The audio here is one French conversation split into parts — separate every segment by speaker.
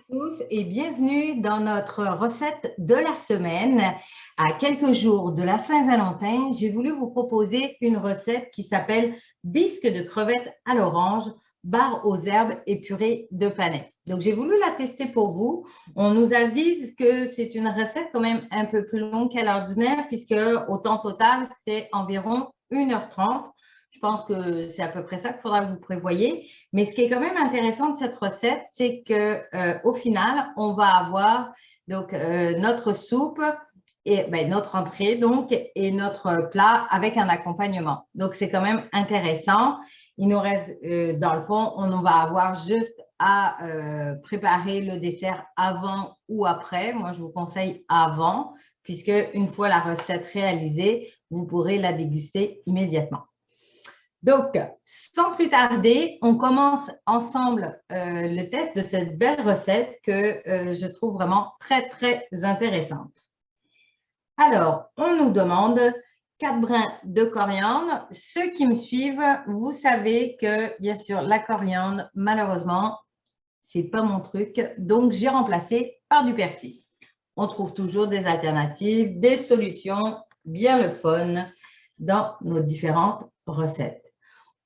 Speaker 1: Tous et bienvenue dans notre recette de la semaine. À quelques jours de la Saint-Valentin, j'ai voulu vous proposer une recette qui s'appelle bisque de crevettes à l'orange, bar aux herbes et purée de panais. Donc, j'ai voulu la tester pour vous. On nous avise que c'est une recette quand même un peu plus longue qu'à l'ordinaire puisque au temps total, c'est environ 1h30. Je pense que c'est à peu près ça qu'il faudra que vous prévoyez. Mais ce qui est quand même intéressant de cette recette, c'est qu'au final, on va avoir donc, notre soupe, et notre entrée donc, et notre plat avec un accompagnement. Donc, c'est quand même intéressant. Il nous reste, dans le fond, on va avoir juste à préparer le dessert avant ou après. Moi, je vous conseille avant, puisque une fois la recette réalisée, vous pourrez la déguster immédiatement. Donc, sans plus tarder, on commence ensemble le test de cette belle recette que je trouve vraiment très, très intéressante. Alors, on nous demande 4 brins de coriandre. Ceux qui me suivent, vous savez que, bien sûr, la coriandre, malheureusement, ce n'est pas mon truc. Donc, j'ai remplacé par du persil. On trouve toujours des alternatives, des solutions bien le fun dans nos différentes recettes.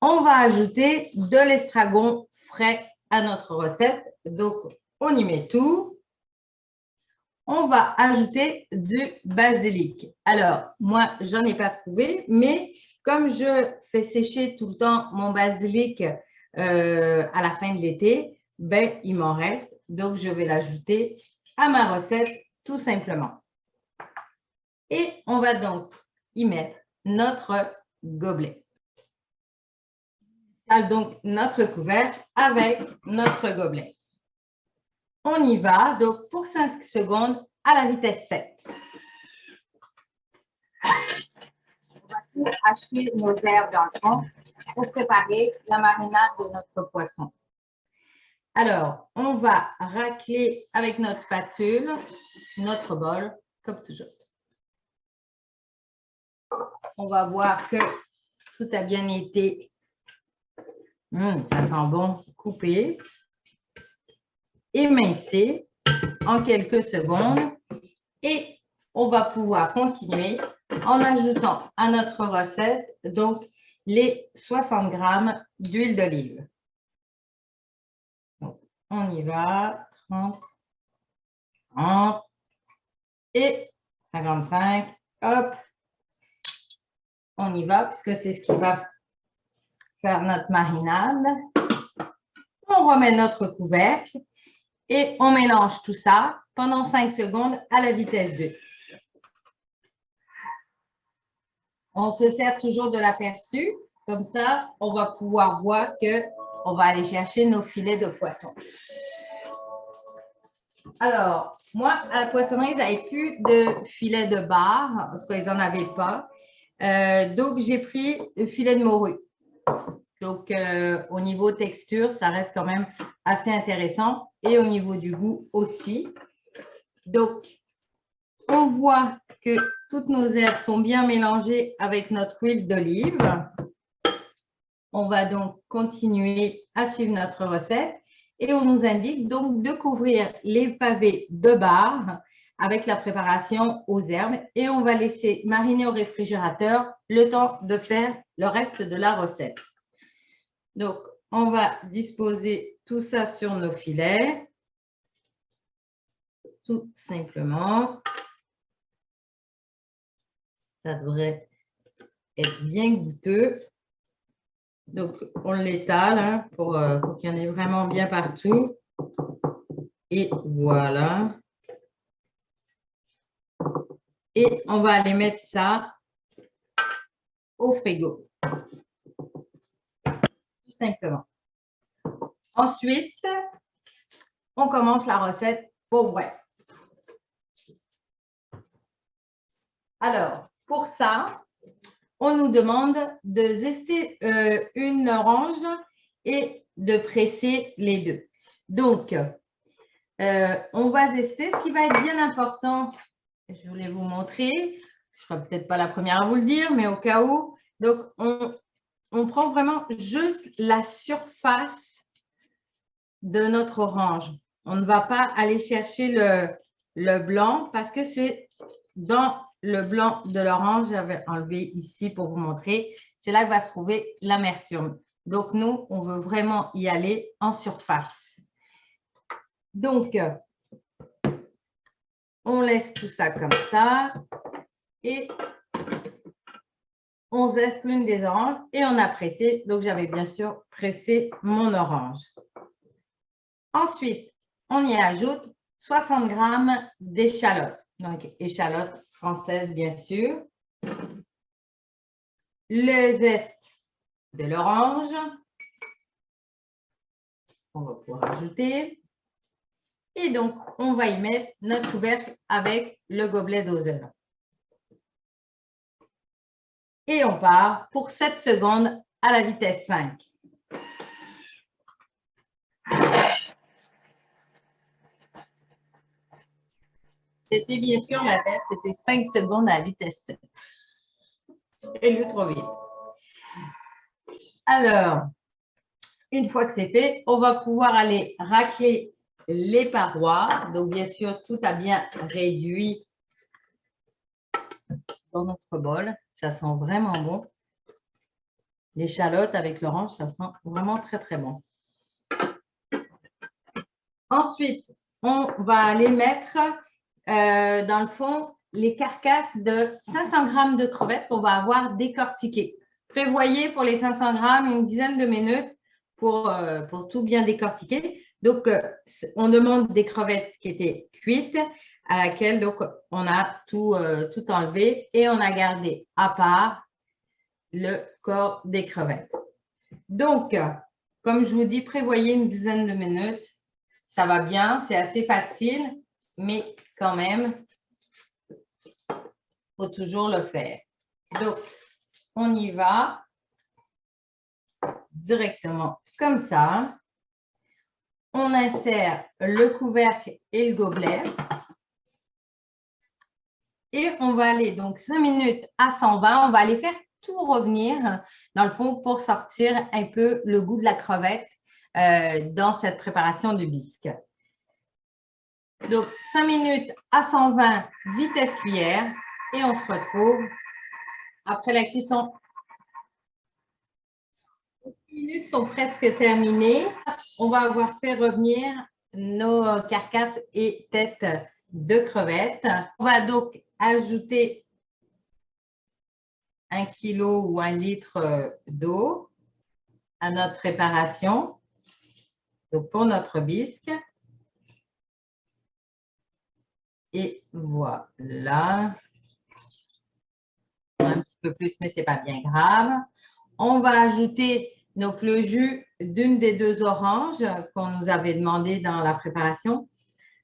Speaker 1: On va ajouter de l'estragon frais à notre recette. Donc, on y met tout. On va ajouter du basilic. Alors, moi, je n'en ai pas trouvé, mais comme je fais sécher tout le temps mon basilic à la fin de l'été, ben, il m'en reste. Donc, je vais l'ajouter à ma recette tout simplement. Et on va donc y mettre notre gobelet. Donc notre couvercle avec notre gobelet. On y va, donc pour 5 secondes à la vitesse 7. On va tout hacher nos herbes dans le fond pour préparer la marinade de notre poisson. Alors, on va racler avec notre spatule, notre bol, comme toujours. On va voir que tout a bien été, ça sent bon, coupé. Émincer en quelques secondes et on va pouvoir continuer en ajoutant à notre recette donc les 60 grammes d'huile d'olive. On y va, 30, 30 et 55. Hop, on y va puisque c'est ce qui va faire notre marinade. On remet notre couvercle. Et on mélange tout ça pendant 5 secondes à la vitesse 2. On se sert toujours de l'aperçu. Comme ça, on va pouvoir voir qu'on va aller chercher nos filets de poisson. Alors, moi, à la poissonnerie, ils n'avaient plus de filets de bar. En tout cas, ils n'en avaient pas. Donc, j'ai pris le filet de morue. Donc, au niveau texture, ça reste quand même assez intéressant et au niveau du goût aussi. Donc, on voit que toutes nos herbes sont bien mélangées avec notre huile d'olive. On va donc continuer à suivre notre recette et on nous indique donc de couvrir les pavés de bar avec la préparation aux herbes et on va laisser mariner au réfrigérateur le temps de faire le reste de la recette. Donc, on va disposer tout ça sur nos filets, tout simplement. Ça devrait être bien goûteux. Donc, on l'étale pour qu'il y en ait vraiment bien partout. Et voilà. Et on va aller mettre ça au frigo. Tout simplement. Ensuite, on commence la recette pour vrai. Alors, pour ça, on nous demande de zester une orange et de presser les deux. Donc, on va zester. Ce qui va être bien important, je voulais vous montrer, je ne serai peut-être pas la première à vous le dire, mais au cas où. Donc, on prend vraiment juste la surface de notre orange. On ne va pas aller chercher le blanc parce que c'est dans le blanc de l'orange, j'avais enlevé ici pour vous montrer, c'est là que va se trouver l'amertume. Donc, nous, on veut vraiment y aller en surface. Donc, on laisse tout ça comme ça et on zeste l'une des oranges et on a pressé. Donc, j'avais bien sûr pressé mon orange. Ensuite, on y ajoute 60 g d'échalotes. Donc, échalotes françaises, bien sûr. Le zeste de l'orange. On va pouvoir ajouter. Et donc, on va y mettre notre couvercle avec le gobelet doseur. Et on part pour 7 secondes à la vitesse 5. C'était bien sûr la tête, c'était 5 secondes à la vitesse 7. J'ai lu trop vite. Alors, une fois que c'est fait, on va pouvoir aller racler les parois. Donc, bien sûr, tout a bien réduit dans notre bol. Ça sent vraiment bon. L'échalote avec l'orange, ça sent vraiment très, très bon. Ensuite, on va aller mettre dans le fond les carcasses de 500 g de crevettes qu'on va avoir décortiquées. Prévoyez pour les 500 g une dizaine de minutes pour tout bien décortiquer. Donc, on demande des crevettes qui étaient cuites, à laquelle donc, on a tout enlevé et on a gardé à part le corps des crevettes. Donc, comme je vous dis, prévoyez une dizaine de minutes. Ça va bien, c'est assez facile, mais quand même, il faut toujours le faire. Donc, on y va directement comme ça. On insère le couvercle et le gobelet. Et on va aller donc 5 minutes à 120. On va aller faire tout revenir dans le fond pour sortir un peu le goût de la crevette dans cette préparation du bisque. Donc, 5 minutes à 120, vitesse cuillère. Et on se retrouve après la cuisson. Les 10 minutes sont presque terminées. On va avoir fait revenir nos carcasses et têtes de crevettes. On va donc ajouter 1 kg ou 1 litre d'eau à notre préparation. Donc, pour notre bisque. Et voilà. Un petit peu plus, mais ce n'est pas bien grave. On va ajouter donc, le jus d'une des 2 oranges qu'on nous avait demandé dans la préparation.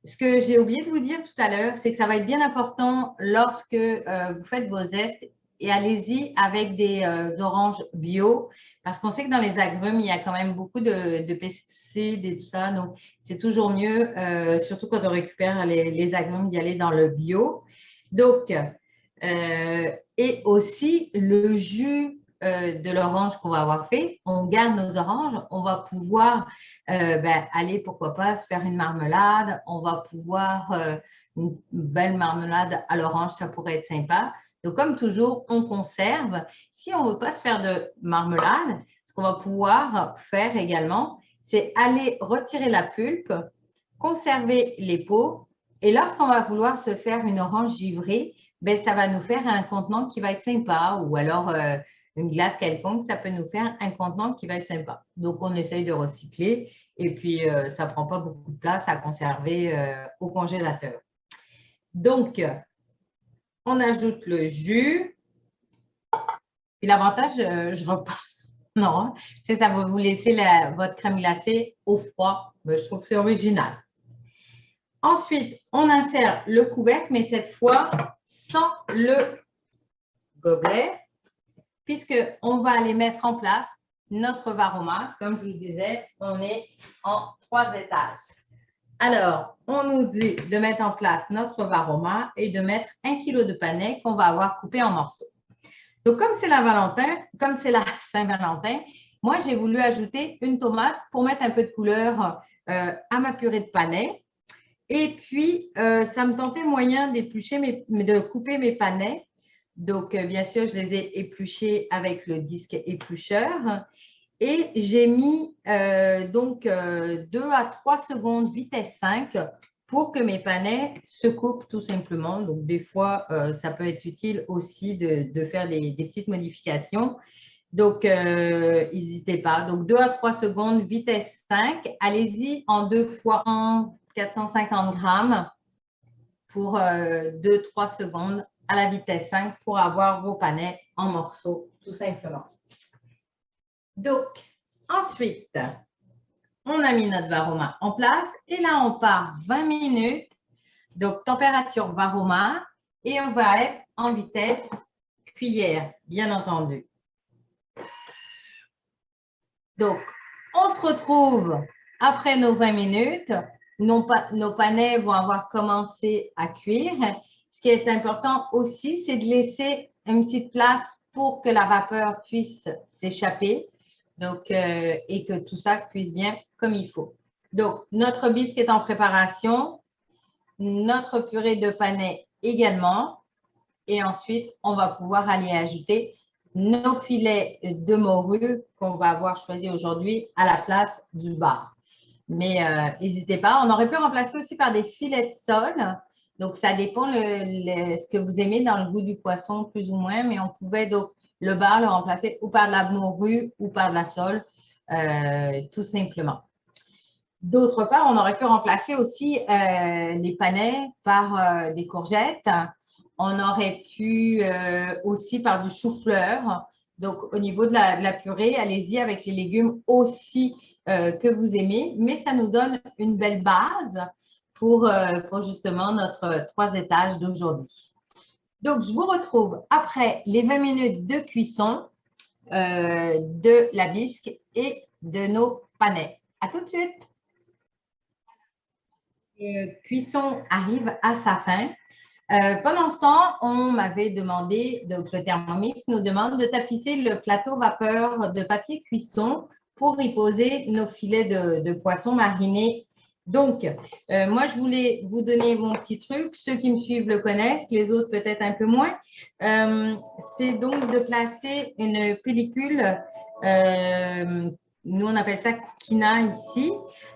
Speaker 1: Ce que j'ai oublié de vous dire tout à l'heure, c'est que ça va être bien important lorsque vous faites vos zestes et allez-y avec des oranges bio parce qu'on sait que dans les agrumes, il y a quand même beaucoup de pesticides et tout ça. Donc, c'est toujours mieux, surtout quand on récupère les agrumes, d'y aller dans le bio. Donc, et aussi le jus de l'orange qu'on va avoir fait, on garde nos oranges, on va pouvoir aller, pourquoi pas, se faire une marmelade, on va pouvoir, une belle marmelade à l'orange, ça pourrait être sympa. Donc, comme toujours, on conserve. Si on ne veut pas se faire de marmelade, ce qu'on va pouvoir faire également, c'est aller retirer la pulpe, conserver les peaux, et lorsqu'on va vouloir se faire une orange givrée, ça va nous faire un contenant qui va être sympa ou alors une glace quelconque, ça peut nous faire un contenant qui va être sympa. Donc, on essaye de recycler et puis ça ne prend pas beaucoup de place à conserver au congélateur. Donc, on ajoute le jus. Et l'avantage, je repasse, non, c'est ça va vous laisser votre crème glacée au froid. Je trouve que c'est original. Ensuite, on insère le couvercle, mais cette fois, sans le gobelet, puisqu'on va aller mettre en place notre varoma. Comme je vous disais, on est en 3 étages. Alors, on nous dit de mettre en place notre varoma et de mettre 1 kg de panais qu'on va avoir coupé en morceaux. Donc, comme c'est la Saint-Valentin, moi, j'ai voulu ajouter une tomate pour mettre un peu de couleur à ma purée de panais. Et puis, ça me tentait moyen d'éplucher, de couper mes panais. Donc, bien sûr, je les ai épluchés avec le disque éplucheur. Et j'ai mis donc 2 à 3 secondes vitesse 5 pour que mes panais se coupent tout simplement. Donc, des fois, ça peut être utile aussi de faire des petites modifications. Donc, n'hésitez pas. Donc, 2 à 3 secondes, vitesse 5. Allez-y en 2 fois 1, 450 grammes pour 2-3 secondes à la vitesse 5 pour avoir vos panais en morceaux, tout simplement. Donc, ensuite, on a mis notre varoma en place et là, on part 20 minutes. Donc, température varoma et on va être en vitesse cuillère, bien entendu. Donc, on se retrouve après nos 20 minutes. Nos panais vont avoir commencé à cuire. Ce qui est important aussi, c'est de laisser une petite place pour que la vapeur puisse s'échapper. Donc, et que tout ça cuise bien comme il faut. Donc, notre bisque est en préparation. Notre purée de panais également. Et ensuite, on va pouvoir aller ajouter nos filets de morue qu'on va avoir choisi aujourd'hui à la place du bar. Mais n'hésitez pas, on aurait pu remplacer aussi par des filets de sole. Donc, ça dépend ce que vous aimez dans le goût du poisson, plus ou moins. Mais on pouvait donc le bar le remplacer ou par de la morue ou par de la sole, tout simplement. D'autre part, on aurait pu remplacer aussi les panais par des courgettes. On aurait pu aussi par du chou-fleur. Donc, au niveau de la purée, allez-y avec les légumes aussi que vous aimez. Mais ça nous donne une belle base pour justement notre 3 étages d'aujourd'hui. Donc, je vous retrouve après les 20 minutes de cuisson de la bisque et de nos panais. À tout de suite! Cuisson arrive à sa fin. Pendant ce temps, on m'avait demandé, donc le Thermomix nous demande de tapisser le plateau vapeur de papier cuisson pour y poser nos filets de poisson marinés. Donc, moi, je voulais vous donner mon petit truc. Ceux qui me suivent le connaissent, les autres peut-être un peu moins. C'est donc de placer une pellicule, nous on appelle ça coquina ici,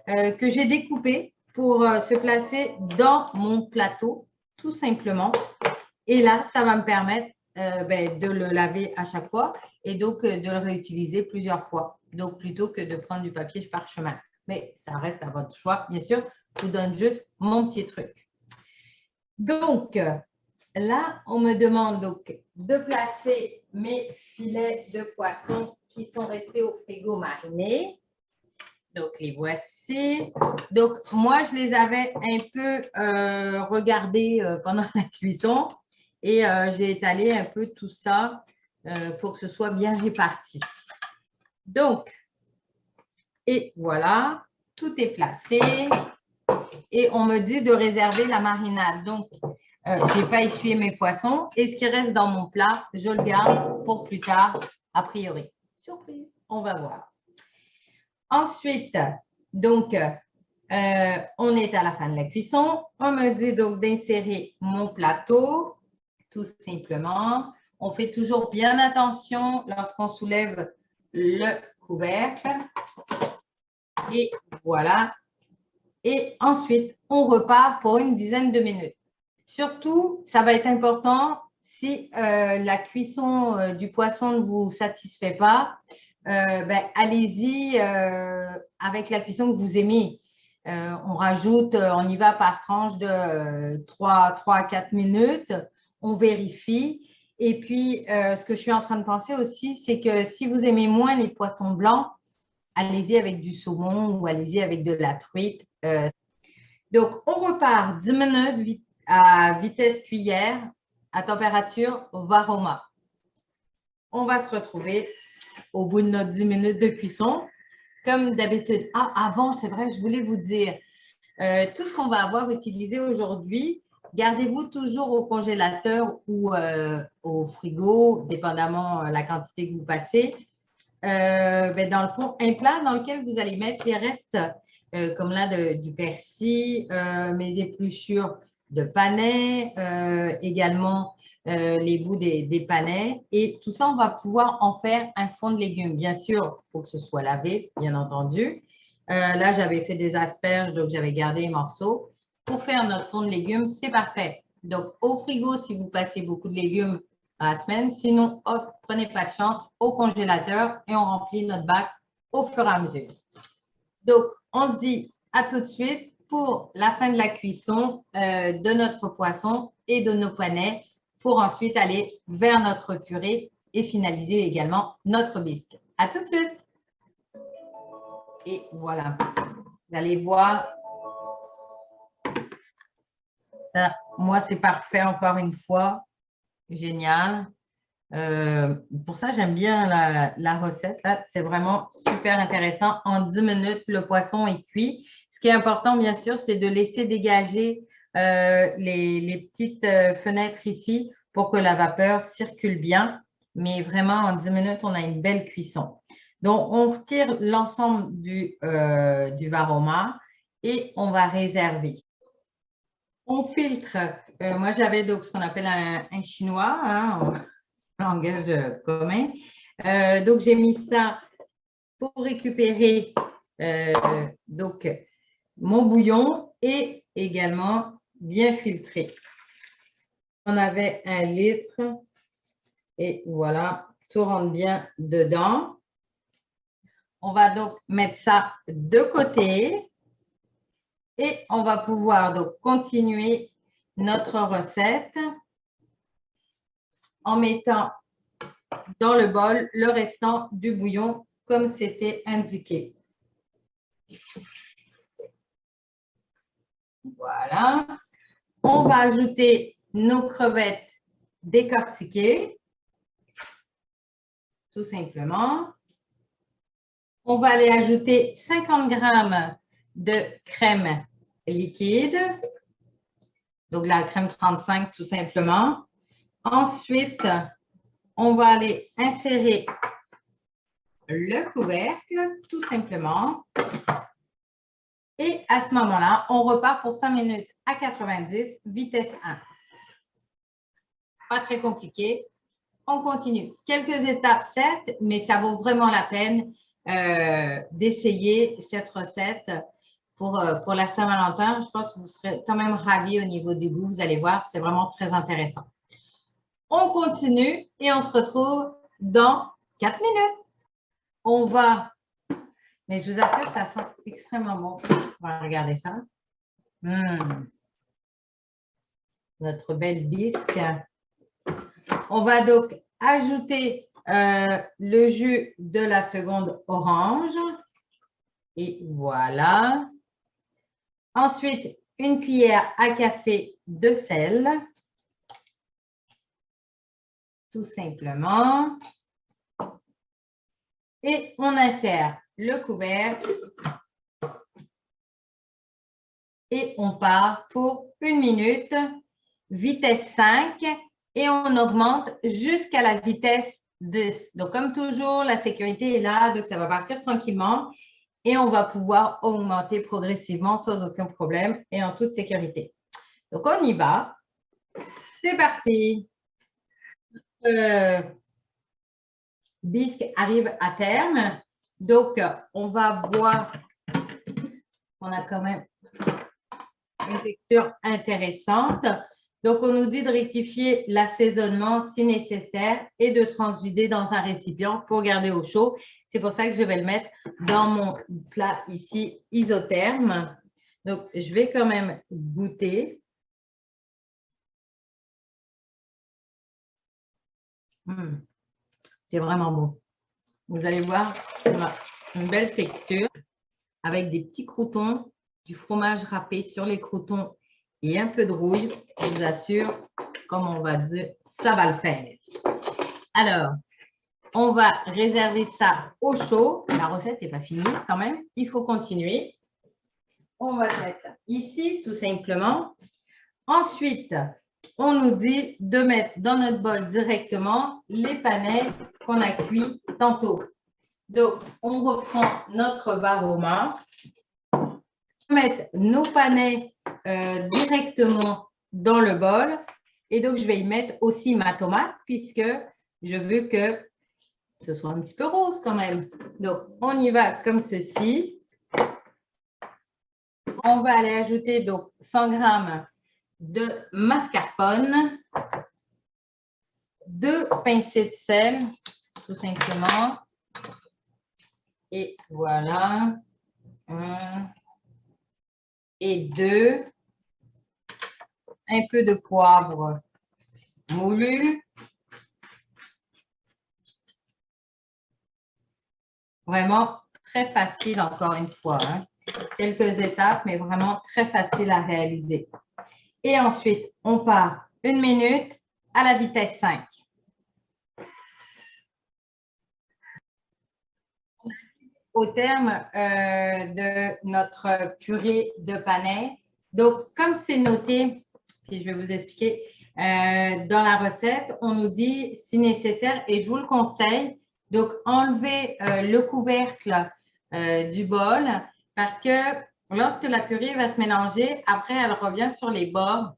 Speaker 1: que j'ai découpée pour se placer dans mon plateau, tout simplement. Et là, ça va me permettre de le laver à chaque fois et donc de le réutiliser plusieurs fois. Donc, plutôt que de prendre du papier parchemin. Mais ça reste à votre choix, bien sûr. Je vous donne juste mon petit truc. Donc, là, on me demande donc de placer mes filets de poisson qui sont restés au frigo marinés. Donc, les voici. Donc, moi, je les avais un peu regardés pendant la cuisson et j'ai étalé un peu tout ça pour que ce soit bien réparti. Donc, et voilà, tout est placé et on me dit de réserver la marinade. Donc, je n'ai pas essuyé mes poissons et ce qui reste dans mon plat, je le garde pour plus tard, a priori. Surprise, on va voir. Ensuite, donc, on est à la fin de la cuisson. On me dit donc d'insérer mon plateau, tout simplement. On fait toujours bien attention lorsqu'on soulève le couvercle. Et voilà. Et ensuite, on repart pour une dizaine de minutes. Surtout, ça va être important si la cuisson du poisson ne vous satisfait pas. Allez-y avec la cuisson que vous aimez. On rajoute, on y va par tranche de 3 à 4 minutes. On vérifie. Et puis, ce que je suis en train de penser aussi, c'est que si vous aimez moins les poissons blancs, allez-y avec du saumon ou allez-y avec de la truite. Donc, on repart 10 minutes à vitesse cuillère à température varoma. On va se retrouver au bout de notre 10 minutes de cuisson. Comme d'habitude, avant, c'est vrai, je voulais vous dire, tout ce qu'on va avoir utilisé aujourd'hui, gardez-vous toujours au congélateur ou au frigo, dépendamment la quantité que vous passez. Dans le fond, un plat dans lequel vous allez mettre les restes comme là du persil, mes épluchures de panais, également les bouts des panais. Et tout ça, on va pouvoir en faire un fond de légumes. Bien sûr, il faut que ce soit lavé, bien entendu. Là, j'avais fait des asperges, donc j'avais gardé les morceaux. Pour faire notre fond de légumes, c'est parfait. Donc, au frigo, si vous passez beaucoup de légumes à la semaine. Sinon, hop, prenez pas de chance, au congélateur et on remplit notre bac au fur et à mesure. Donc, on se dit à tout de suite pour la fin de la cuisson de notre poisson et de nos panais pour ensuite aller vers notre purée et finaliser également notre bisque. À tout de suite. Et voilà, vous allez voir, ça, moi, c'est parfait encore une fois. Génial. Pour ça, j'aime bien la recette. Là, c'est vraiment super intéressant. En 10 minutes, le poisson est cuit. Ce qui est important, bien sûr, c'est de laisser dégager les petites fenêtres ici pour que la vapeur circule bien. Mais vraiment, en 10 minutes, on a une belle cuisson. Donc, on retire l'ensemble du varoma et on va réserver. On filtre. Moi, j'avais donc ce qu'on appelle un chinois, hein, langage commun. Donc, j'ai mis ça pour récupérer donc, mon bouillon et également bien filtré. On avait 1 litre et voilà, tout rentre bien dedans. On va donc mettre ça de côté et on va pouvoir donc continuer notre recette en mettant dans le bol le restant du bouillon comme c'était indiqué. Voilà. On va ajouter nos crevettes décortiquées, tout simplement. On va aller ajouter 50 g de crème liquide, donc la crème 35 tout simplement. Ensuite, on va aller insérer le couvercle, tout simplement. Et à ce moment-là, on repart pour 5 minutes à 90, vitesse 1. Pas très compliqué. On continue. Quelques étapes, certes, mais ça vaut vraiment la peine d'essayer cette recette pour la Saint-Valentin. Je pense que vous serez quand même ravis au niveau du goût. Vous allez voir, c'est vraiment très intéressant. On continue et on se retrouve dans 4 minutes. On va, mais je vous assure, ça sent extrêmement bon. On va regarder ça. Notre belle bisque. On va donc ajouter le jus de la seconde orange. Et voilà. Ensuite, une cuillère à café de sel. Tout simplement. Et on insère le couvercle. Et on part pour 1 minute, vitesse 5. Et on augmente jusqu'à la vitesse 10. Donc, comme toujours, la sécurité est là, donc ça va partir tranquillement et on va pouvoir augmenter progressivement sans aucun problème et en toute sécurité. Donc, on y va. C'est parti. Bisque arrive à terme. Donc, on va voir qu'on a quand même une texture intéressante. Donc, on nous dit de rectifier l'assaisonnement si nécessaire et de transvider dans un récipient pour garder au chaud. C'est pour ça que je vais le mettre dans mon plat ici isotherme. Donc, je vais quand même goûter. C'est vraiment bon. Vous allez voir, on a une belle texture avec des petits croûtons, du fromage râpé sur les croûtons et un peu de rouille. Je vous assure, comme on va dire, ça va le faire. Alors, on va réserver ça au chaud. La recette n'est pas finie quand même. Il faut continuer. On va mettre ici, tout simplement. Ensuite, on nous dit de mettre dans notre bol directement les panais qu'on a cuits tantôt. Donc, on reprend notre varoma. mettre nos panais directement dans le bol. Et donc, je vais y mettre aussi ma tomate puisque je veux que ce soit un petit peu rose quand même. Donc, on y va comme ceci. On va aller ajouter donc 100 g de mascarpone, 2 pincées de sel, tout simplement. Et voilà. 1 et 2. Un peu de poivre moulu. Vraiment très facile encore une fois. Hein. Quelques étapes, mais vraiment très facile à réaliser. Et ensuite, on part 1 minute à la vitesse 5. Au terme de notre purée de panais. Donc, comme c'est noté, puis je vais vous expliquer, dans la recette, on nous dit, si nécessaire, et je vous le conseille, donc enlevez le couvercle du bol parce que lorsque la purée va se mélanger, après, elle revient sur les bords,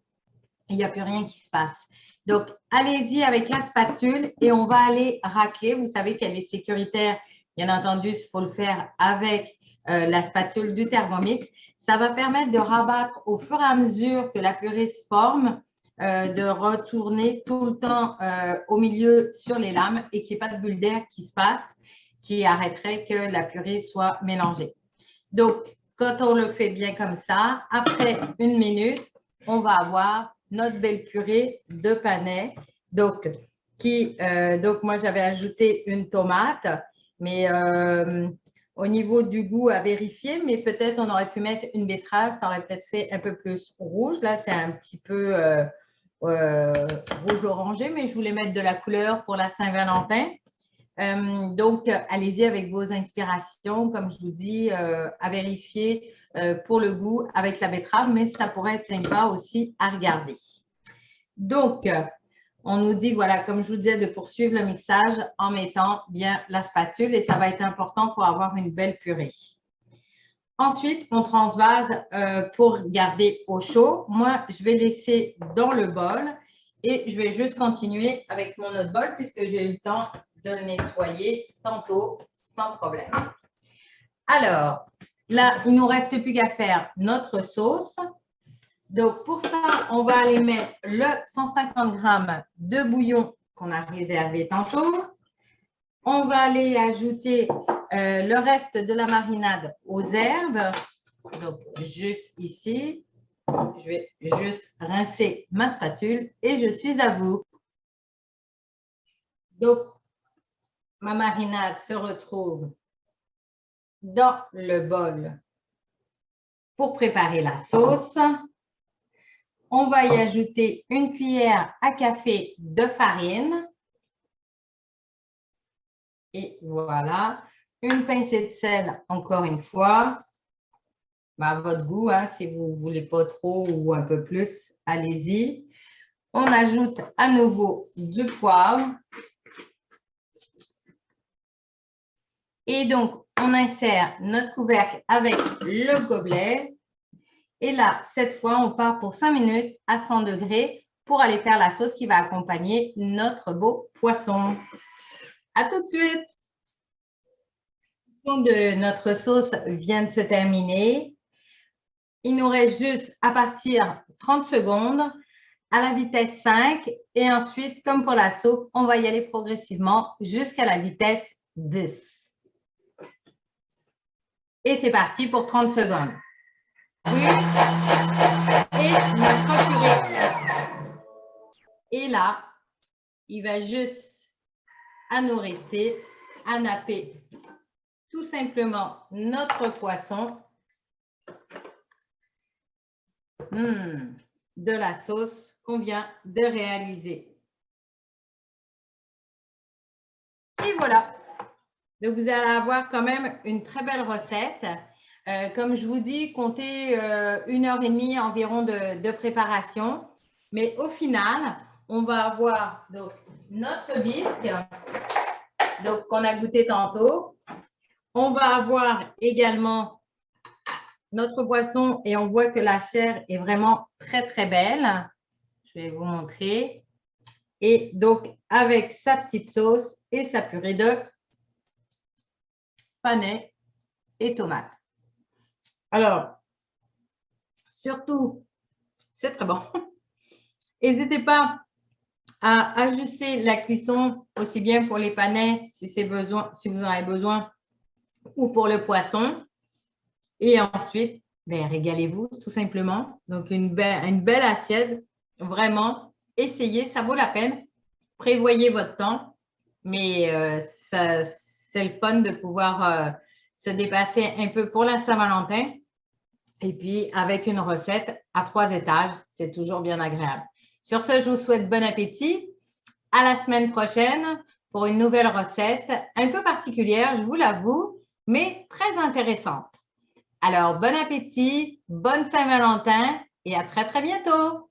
Speaker 1: il n'y a plus rien qui se passe. Donc, allez-y avec la spatule et on va aller racler. Vous savez qu'elle est sécuritaire. Bien entendu, il faut le faire avec la spatule du Thermomix. Ça va permettre de rabattre au fur et à mesure que la purée se forme, de retourner tout le temps au milieu sur les lames et qu'il n'y ait pas de bulle d'air qui se passe, qui arrêterait que la purée soit mélangée. Donc, quand on le fait bien comme ça, après 1 minute, on va avoir notre belle purée de panais. Donc, moi, j'avais ajouté une tomate, mais au niveau du goût à vérifier, mais peut-être on aurait pu mettre une betterave, ça aurait peut-être fait un peu plus rouge. Là, c'est un petit peu rouge-orangé, mais je voulais mettre de la couleur pour la Saint-Valentin. Donc, allez-y avec vos inspirations, comme je vous dis, à vérifier pour le goût avec la betterave, mais ça pourrait être sympa aussi à regarder. Donc, on nous dit, voilà, comme je vous disais, de poursuivre le mixage en mettant bien la spatule et ça va être important pour avoir une belle purée. Ensuite, on transvase pour garder au chaud. Moi, je vais laisser dans le bol et je vais juste continuer avec mon autre bol puisque j'ai eu le temps de le nettoyer tantôt sans problème. Alors, là, il ne nous reste plus qu'à faire notre sauce. Donc, pour ça, on va aller mettre le 150 g de bouillon qu'on a réservé tantôt. On va aller ajouter le reste de la marinade aux herbes. Donc, juste ici, je vais juste rincer ma spatule et je suis à vous. Donc, ma marinade se retrouve dans le bol pour préparer la sauce. On va y ajouter 1 cuillère à café de farine. Et voilà, 1 pincée de sel, encore une fois. À votre goût, hein, si vous ne voulez pas trop ou un peu plus, allez-y. On ajoute à nouveau du poivre. Et donc, on insère notre couvercle avec le gobelet. Et là, cette fois, on part pour 5 minutes à 100 degrés pour aller faire la sauce qui va accompagner notre beau poisson. À tout de suite! De notre sauce vient de se terminer. Il nous reste juste à partir 30 secondes à la vitesse 5 et ensuite, comme pour la soupe, on va y aller progressivement jusqu'à la vitesse 10. Et c'est parti pour 30 secondes. Et notre purée. Et là, il va juste à nous rester à napper tout simplement notre poisson de la sauce qu'on vient de réaliser. Et voilà. Donc, vous allez avoir quand même une très belle recette. Comme je vous dis, comptez 1h30 environ de préparation. Mais au final, on va avoir donc, notre bisque qu'on a goûté tantôt. On va avoir également notre poisson et on voit que la chair est vraiment très, très belle. Je vais vous montrer. Et donc, avec sa petite sauce et sa purée de panais et tomates. Alors, surtout, c'est très bon. N'hésitez pas à ajuster la cuisson aussi bien pour les panais si vous en avez besoin ou pour le poisson. Et ensuite, régalez-vous tout simplement. Donc, une belle assiette. Vraiment, essayez, ça vaut la peine. Prévoyez votre temps, mais c'est le fun de pouvoir se dépasser un peu pour la Saint-Valentin. Et puis, avec une recette à 3 étages, c'est toujours bien agréable. Sur ce, je vous souhaite bon appétit. À la semaine prochaine pour une nouvelle recette un peu particulière, je vous l'avoue, mais très intéressante. Alors, bon appétit, bonne Saint-Valentin et à très, très bientôt!